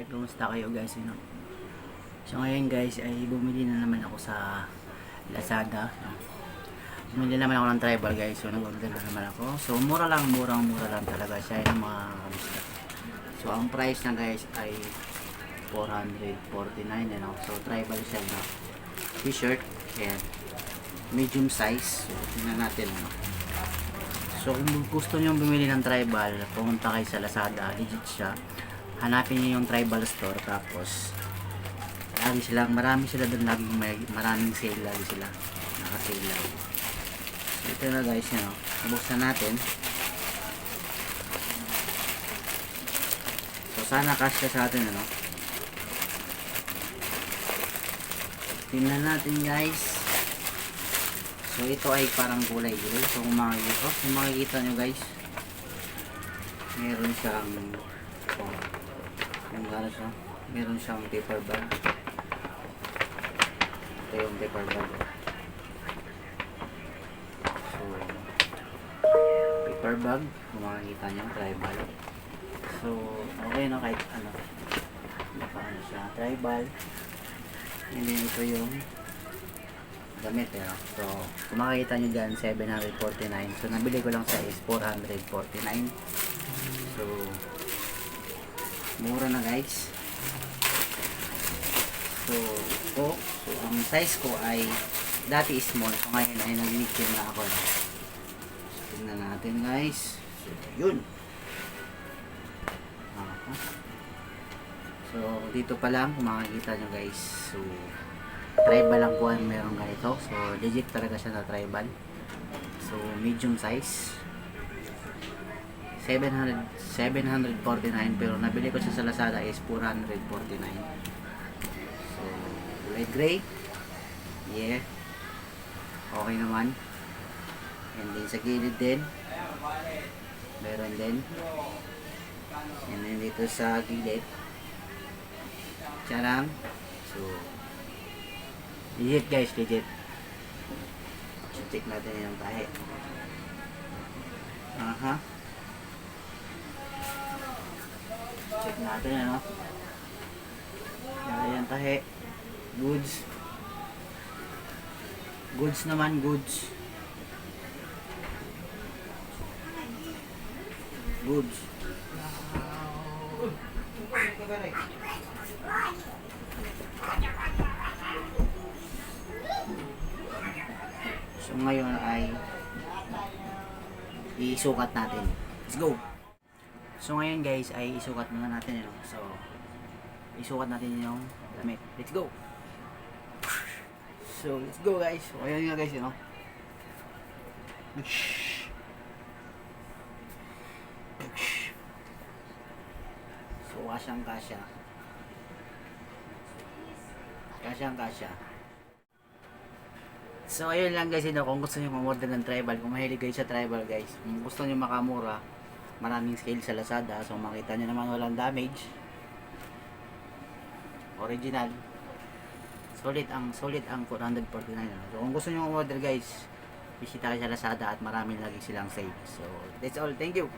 Alright, kumusta kayo guys? So ngayon guys ay bumili na naman ako sa Lazada. Bumili naman ako ng tribal guys. So nag-order na naman ako. So mura lang talaga siya yung mga kamusta. So ang price na guys ay 449 ano. So tribal siya na t-shirt and medium size. So tingnan natin ano. So kung gusto niyo bumili ng tribal, pumunta kayo sa Lazada, legit siya. Hanapin niyo yung tribal store, tapos marami sila doon, maraming sale lagi sila, naka-sale lagi. So ito na guys, yun, buksan natin. So sana kasya sa atin ano. Tingnan natin guys. So ito ay parang kulay gray. So kung makikita nyo guys, meron siyang meron siyang paper bag. Ito yung paper bag. So paper bag, kung makikita nyo, tribal. So okay na kahit ano, paano siya, tribal. And then ito yung damit eh. So kung makikita nyo dyan, 749. So nabili ko lang sa is 449. So mura na guys. So ang size ko ay dati small, so ngayon ay nag-medium na ako. So tingnan natin guys. So yun. So dito pa lang kung makikita nyo guys. So tribal lang po ang meron ganito. So legit talaga siya na tribal. So medium size, 749, pero nabili ko siya sa Lazada is 449. So light gray, yeah, okay naman. And then sa gilid din meron din, and then dito sa gilid charang. So legit guys, legit. So check natin yung tahe. Check natin ano. Yan tahe. Goods. Goods naman, goods. Goods. So ngayon ay isukat natin. Let's go. So ngayon guys ay isukat muna natin yun. So isukat natin yung damit. Let's go. So let's go guys. So ayan nga guys, you know. So kasyang kasya. Kasyang kasya. So ayun lang guys, you know, kung gusto niyo mag-order ng tribal, kung mahilig kayo sa tribal guys, kung gusto niyo makamura, maraming scale sa Lazada. So makita nyo naman walang damage, original, solid ang 449. So kung gusto nyo order guys, bisita kayo sa Lazada at maraming lagi silang sale. So that's all, thank you.